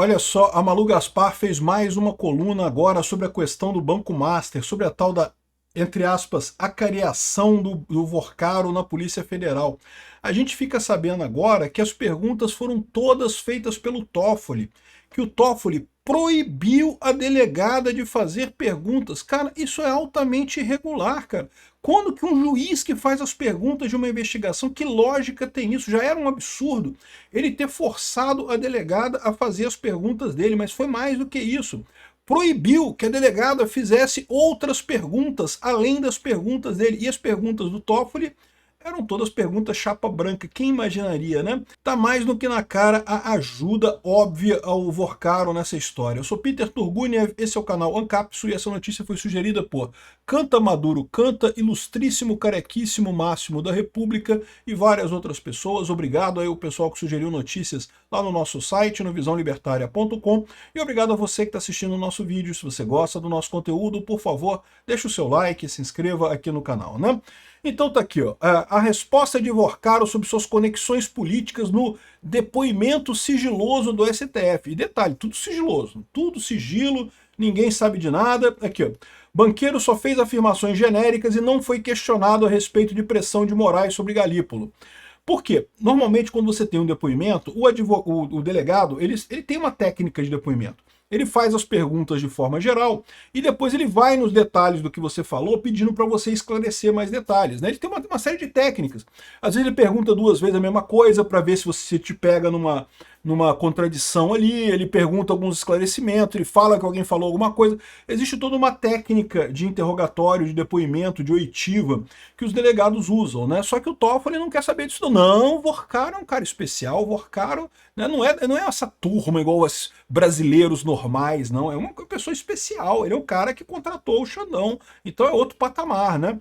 Olha só, a Malu Gaspar fez mais uma coluna agora sobre a questão do Banco Master, sobre a tal da, entre aspas, acareação do Vorcaro na Polícia Federal. A gente fica sabendo agora que as perguntas foram todas feitas pelo Toffoli, que o Toffoli proibiu a delegada de fazer perguntas. Cara, isso é altamente irregular, cara. Quando que um juiz que faz as perguntas de uma investigação, que lógica tem isso? Já era um absurdo ele ter forçado a delegada a fazer as perguntas dele, mas foi mais do que isso. Proibiu que a delegada fizesse outras perguntas, além das perguntas dele. E as perguntas do Toffoli eram todas perguntas chapa branca, quem imaginaria, né? Tá mais do que na cara a ajuda óbvia ao Vorcaro nessa história. Eu sou Peter Turguniev, esse é o canal Ancapsu e essa notícia foi sugerida por Canta Maduro Canta, Ilustríssimo Carequíssimo Máximo da República e várias outras pessoas. Obrigado aí ao pessoal que sugeriu notícias lá no nosso site, no visãolibertaria.com, e obrigado a você que está assistindo o nosso vídeo. Se você gosta do nosso conteúdo, por favor, deixe o seu like, se inscreva aqui no canal, né? Então tá aqui, ó, a resposta de Vorcaro sobre suas conexões políticas no depoimento sigiloso do STF. E detalhe, tudo sigiloso, tudo sigilo, ninguém sabe de nada. Aqui, ó, banqueiro só fez afirmações genéricas e não foi questionado a respeito de pressão de Moraes sobre Galípolo. Por quê? Normalmente quando você tem um depoimento, o delegado, ele tem uma técnica de depoimento. Ele faz as perguntas de forma geral e depois ele vai nos detalhes do que você falou, pedindo para você esclarecer mais detalhes, né? Ele tem uma série de técnicas. Às vezes ele pergunta duas vezes a mesma coisa para ver se você te pega numa contradição ali, ele pergunta alguns esclarecimentos, ele fala que alguém falou alguma coisa. Existe toda uma técnica de interrogatório, de depoimento, de oitiva, que os delegados usam, né? Só que o Toffoli não quer saber disso. Não, o Vorcaro é um cara especial, o Vorcaro, né, não é essa turma igual os brasileiros normais, não. É uma pessoa especial, ele é o cara que contratou o Xandão, então é outro patamar, né?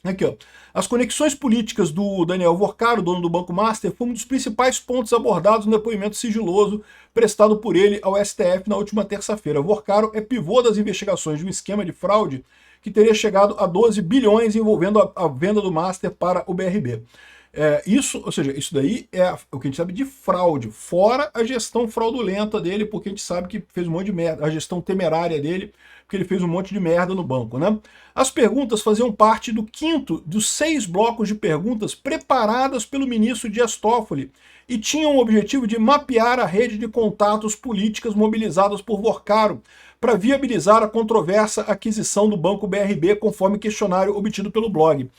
Aqui, ó. As conexões políticas do Daniel Vorcaro, dono do Banco Master, foi um dos principais pontos abordados no depoimento sigiloso prestado por ele ao STF na última terça-feira. Vorcaro é pivô das investigações de um esquema de fraude que teria chegado a 12 bilhões envolvendo a venda do Master para o BRB. Ou seja, isso daí é o que a gente sabe de fraude, fora a gestão fraudulenta dele, porque a gente sabe que fez um monte de merda, a gestão temerária dele, porque ele fez um monte de merda no banco, né? As perguntas faziam parte do quinto dos 6 blocos de perguntas preparadas pelo ministro Dias Toffoli e tinham o objetivo de mapear a rede de contatos políticas mobilizadas por Vorcaro para viabilizar a controversa aquisição do Banco BRB, conforme questionário obtido pelo blog.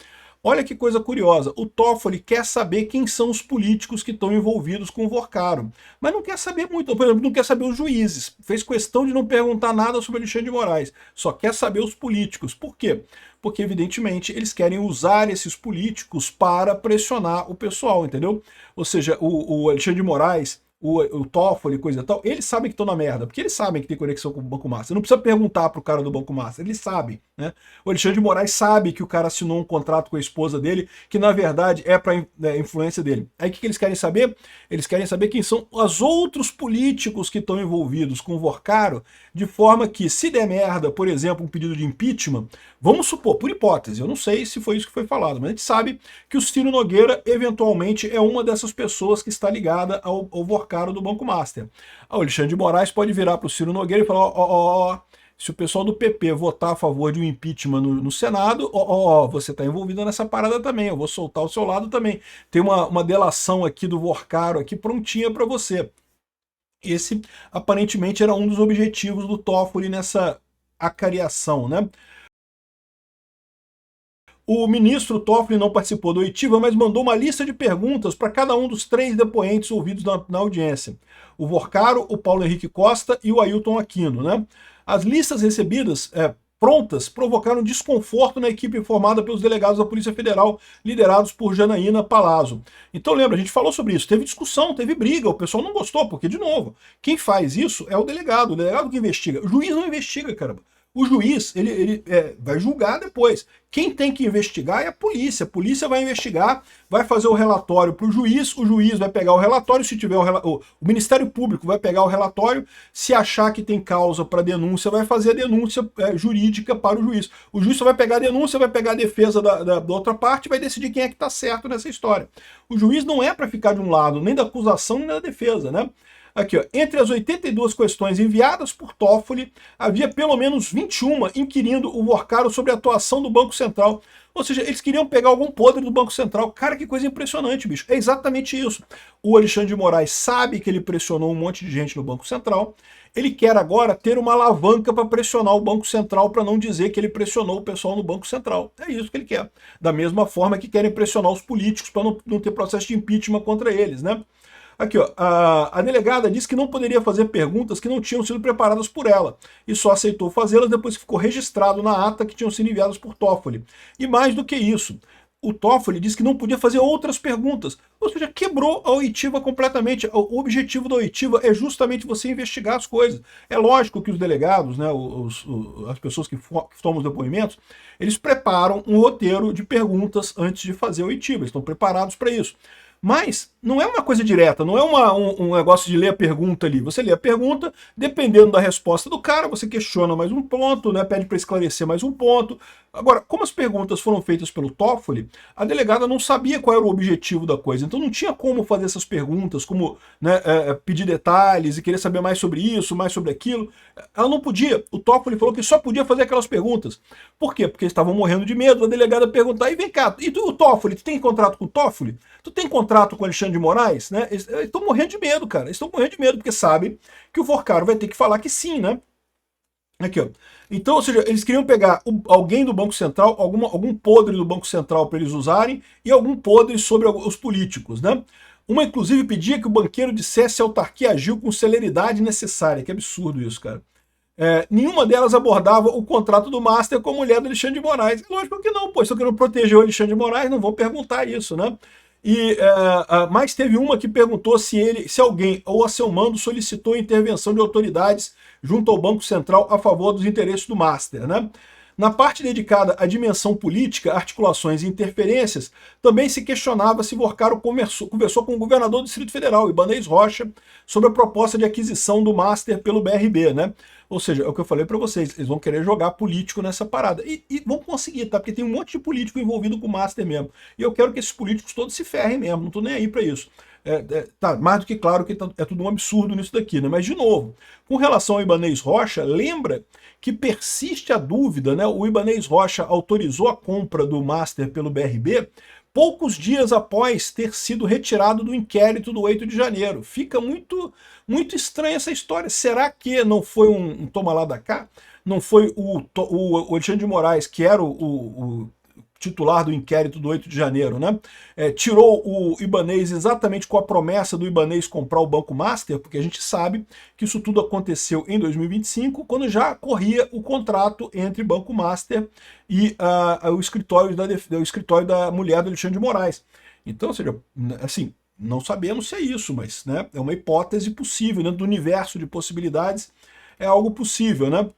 Olha que coisa curiosa, o Toffoli quer saber quem são os políticos que estão envolvidos com o Vorcaro, mas não quer saber muito, por exemplo, não quer saber os juízes, fez questão de não perguntar nada sobre Alexandre de Moraes, só quer saber os políticos. Por quê? Porque, evidentemente, eles querem usar esses políticos para pressionar o pessoal, entendeu? Ou seja, o Alexandre de Moraes, o Toffoli, coisa e tal, eles sabem que estão na merda, porque eles sabem que tem conexão com o Banco Master. Não precisa perguntar pro cara do Banco Master, eles sabem, né? O Alexandre de Moraes sabe que o cara assinou um contrato com a esposa dele, que na verdade é para influência dele. Aí o que eles querem saber? Eles querem saber quem são os outros políticos que estão envolvidos com o Vorcaro, de forma que, se der merda, por exemplo, um pedido de impeachment, vamos supor, por hipótese, eu não sei se foi isso que foi falado, mas a gente sabe que o Ciro Nogueira, eventualmente, é uma dessas pessoas que está ligada ao Vorcaro do Banco Master. O Alexandre de Moraes pode virar para o Ciro Nogueira e falar, se o pessoal do PP votar a favor de um impeachment no Senado, você está envolvido nessa parada também, eu vou soltar o seu lado também. Tem uma delação aqui do Vorcaro aqui prontinha para você. Esse, aparentemente, era um dos objetivos do Toffoli nessa acareação, né? O ministro Toffoli não participou da oitiva, mas mandou uma lista de perguntas para cada um dos 3 depoentes ouvidos na audiência. O Vorcaro, o Paulo Henrique Costa e o Ailton Aquino, né? As listas recebidas prontas provocaram desconforto na equipe formada pelos delegados da Polícia Federal, liderados por Janaína Palazzo. Então lembra, a gente falou sobre isso, teve discussão, teve briga, o pessoal não gostou, porque, de novo, quem faz isso é o delegado que investiga. O juiz não investiga, caramba. O juiz, ele vai julgar depois. Quem tem que investigar é a polícia vai investigar, vai fazer o relatório para o juiz vai pegar o relatório, se tiver o Ministério Público vai pegar o relatório, se achar que tem causa para denúncia, vai fazer a denúncia jurídica para o juiz só vai pegar a denúncia, vai pegar a defesa da outra parte e vai decidir quem é que está certo nessa história. O juiz não é para ficar de um lado, nem da acusação, nem da defesa, né? Aqui, ó, entre as 82 questões enviadas por Toffoli, havia pelo menos 21 inquirindo o Vorcaro sobre a atuação do Banco Central. Ou seja, eles queriam pegar algum podre do Banco Central. Cara, que coisa impressionante, bicho. É exatamente isso. O Alexandre de Moraes sabe que ele pressionou um monte de gente no Banco Central. Ele quer agora ter uma alavanca para pressionar o Banco Central, para não dizer que ele pressionou o pessoal no Banco Central. É isso que ele quer. Da mesma forma que querem pressionar os políticos para não ter processo de impeachment contra eles, né? Aqui, ó, a delegada disse que não poderia fazer perguntas que não tinham sido preparadas por ela e só aceitou fazê-las depois que ficou registrado na ata que tinham sido enviadas por Toffoli. E mais do que isso, o Toffoli disse que não podia fazer outras perguntas, ou seja, quebrou a oitiva completamente. O objetivo da oitiva é justamente você investigar as coisas. É lógico que os delegados, né, as pessoas que tomam os depoimentos, eles preparam um roteiro de perguntas antes de fazer a oitiva, eles estão preparados para isso. Mas não é uma coisa direta, não é um negócio de ler a pergunta ali. Você lê a pergunta, dependendo da resposta do cara, você questiona mais um ponto, né, pede para esclarecer mais um ponto. Agora, como as perguntas foram feitas pelo Toffoli, a delegada não sabia qual era o objetivo da coisa, então não tinha como fazer essas perguntas, como, né, pedir detalhes e querer saber mais sobre isso, mais sobre aquilo. Ela não podia. O Toffoli falou que só podia fazer aquelas perguntas. Por quê? Porque eles estavam morrendo de medo da delegada perguntar, e vem cá, e tu, o Toffoli, tu tem contrato com o Toffoli? Tu tem contrato com o Alexandre de Moraes? Né? Eles estão morrendo de medo, cara. Eles estão morrendo de medo, porque sabem que o Vorcaro vai ter que falar que sim, né? Aqui, ó. Então, ou seja, eles queriam pegar alguém do Banco Central, algum podre do Banco Central para eles usarem, e algum podre sobre os políticos, né? Uma, inclusive, pedia que o banqueiro dissesse se a autarquia agiu com celeridade necessária. Que absurdo isso, cara. Nenhuma delas abordava o contrato do Master com a mulher do Alexandre de Moraes. Lógico que não, pô. Estão querendo proteger o Alexandre de Moraes, não vão perguntar isso, né? Mas teve uma que perguntou se alguém ou a seu mando solicitou intervenção de autoridades junto ao Banco Central a favor dos interesses do Master, né? Na parte dedicada à dimensão política, articulações e interferências, também se questionava se Vorcaro conversou com o governador do Distrito Federal, Ibanez Rocha, sobre a proposta de aquisição do Master pelo BRB, né? Ou seja, é o que eu falei para vocês, eles vão querer jogar político nessa parada. E vão conseguir, tá? Porque tem um monte de político envolvido com o Master mesmo. E eu quero que esses políticos todos se ferrem mesmo, não tô nem aí para isso. Tá mais do que claro que é tudo um absurdo nisso daqui, né? Mas, de novo, com relação ao Ibanez Rocha, lembra que persiste a dúvida, né? O Ibanez Rocha autorizou a compra do Master pelo BRB poucos dias após ter sido retirado do inquérito do 8 de janeiro. Fica muito, muito estranha essa história. Será que não foi um toma lá da cá? Não foi o Alexandre de Moraes, que era o titular do inquérito do 8 de janeiro, né? Tirou o Ibanez exatamente com a promessa do Ibanez comprar o Banco Master, porque a gente sabe que isso tudo aconteceu em 2025, quando já corria o contrato entre Banco Master e o escritório da mulher do Alexandre de Moraes. Então, ou seja, assim, não sabemos se é isso, mas, né, é uma hipótese possível, dentro do universo de possibilidades, é algo possível, né?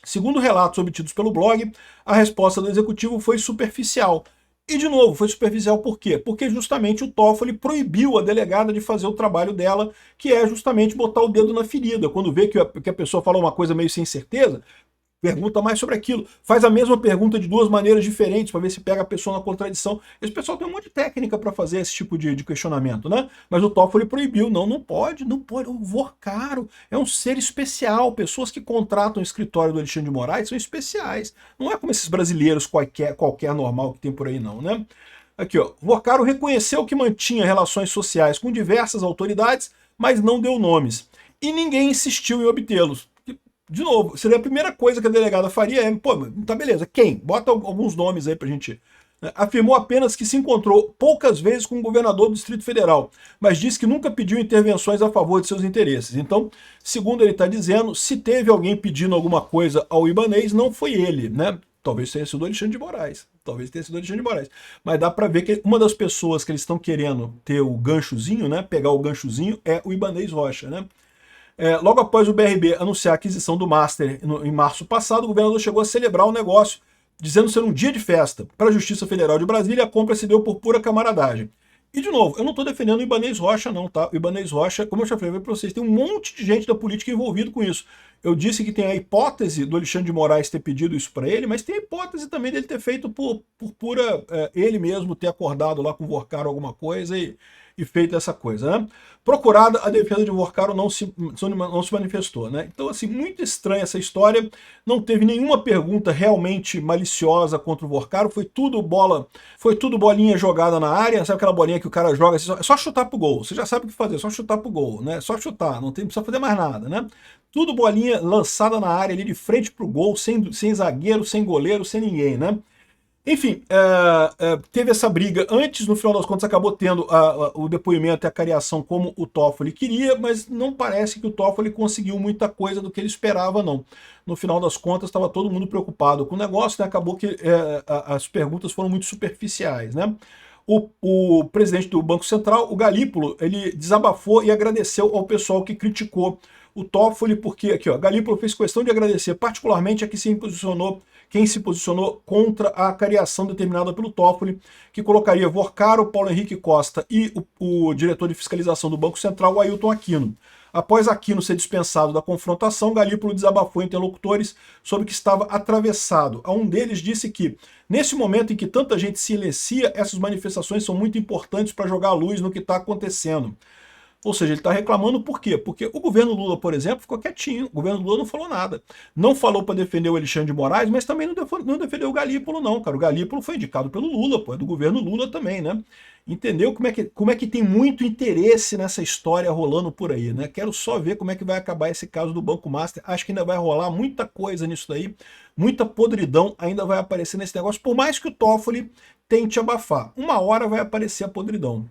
Segundo relatos obtidos pelo blog, a resposta do executivo foi superficial. E, de novo, foi superficial por quê? Porque justamente o Toffoli proibiu a delegada de fazer o trabalho dela, que é justamente botar o dedo na ferida. Quando vê que a pessoa fala uma coisa meio sem certeza, pergunta mais sobre aquilo, faz a mesma pergunta de duas maneiras diferentes para ver se pega a pessoa na contradição. Esse pessoal tem um monte de técnica para fazer esse tipo de questionamento, né? Mas o Toffoli proibiu, não pode. O Vorcaro é um ser especial. Pessoas que contratam o escritório do Alexandre de Moraes são especiais. Não é como esses brasileiros qualquer normal que tem por aí não, né? Aqui, ó, Vorcaro reconheceu que mantinha relações sociais com diversas autoridades, mas não deu nomes. E ninguém insistiu em obtê-los. De novo, seria a primeira coisa que a delegada faria pô, tá beleza, quem? Bota alguns nomes aí pra gente. Afirmou apenas que se encontrou poucas vezes com o governador do Distrito Federal, mas disse que nunca pediu intervenções a favor de seus interesses. Então, segundo ele está dizendo, se teve alguém pedindo alguma coisa ao Ibanez, não foi ele, né? Talvez tenha sido o Alexandre de Moraes. Mas dá para ver que uma das pessoas que eles estão querendo ter o ganchozinho, né? Pegar o ganchozinho é o Ibanez Rocha, né? Logo após o BRB anunciar a aquisição do Master em março passado, o governador chegou a celebrar o negócio, dizendo ser um dia de festa. Para a Justiça Federal de Brasília, a compra se deu por pura camaradagem. E, de novo, eu não estou defendendo o Ibanez Rocha, não, tá? O Ibanez Rocha, como eu já falei para vocês, tem um monte de gente da política envolvido com isso. Eu disse que tem a hipótese do Alexandre de Moraes ter pedido isso para ele, mas tem a hipótese também dele ter feito por pura... ele mesmo ter acordado lá com o Vorcaro alguma coisa e feito essa coisa, né? Procurada, a defesa de Vorcaro não se manifestou, né? Então, assim, muito estranha essa história, não teve nenhuma pergunta realmente maliciosa contra o Vorcaro, foi tudo bolinha jogada na área, sabe aquela bolinha que o cara joga, assim, é só chutar pro gol, você já sabe o que fazer, é só chutar pro gol, né? Só chutar, não precisa fazer mais nada, né? Tudo bolinha lançada na área ali de frente pro gol, sem zagueiro, sem goleiro, sem ninguém, né? Enfim, teve essa briga antes, no final das contas acabou tendo o depoimento e a cariação como o Toffoli queria, mas não parece que o Toffoli conseguiu muita coisa do que ele esperava, não. No final das contas estava todo mundo preocupado com o negócio, né? Acabou que as perguntas foram muito superficiais, né? O presidente do Banco Central, o Galípolo, ele desabafou e agradeceu ao pessoal que criticou o Toffoli, porque aqui, ó, Galípolo fez questão de agradecer particularmente a quem se posicionou contra a cariação determinada pelo Toffoli, que colocaria Vorcaro, Paulo Henrique Costa e o diretor de fiscalização do Banco Central, o Ailton Aquino. Após Aquino ser dispensado da confrontação, Galípolo desabafou em interlocutores sobre que estava atravessado. Um deles disse que, nesse momento em que tanta gente silencia, essas manifestações são muito importantes para jogar a luz no que está acontecendo. Ou seja, ele está reclamando por quê? Porque o governo Lula, por exemplo, ficou quietinho. O governo Lula não falou nada. Não falou para defender o Alexandre de Moraes, mas também não defendeu o Galípolo, não, cara. O Galípolo foi indicado pelo Lula, pô, é do governo Lula também, né? Entendeu como é que tem muito interesse nessa história rolando por aí, né? Quero só ver como é que vai acabar esse caso do Banco Master. Acho que ainda vai rolar muita coisa nisso daí, muita podridão ainda vai aparecer nesse negócio, por mais que o Toffoli tente abafar. Uma hora vai aparecer a podridão.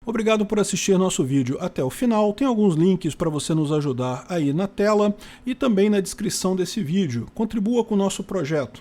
Obrigado por assistir nosso vídeo até o final. Tem alguns links para você nos ajudar aí na tela e também na descrição desse vídeo. Contribua com o nosso projeto.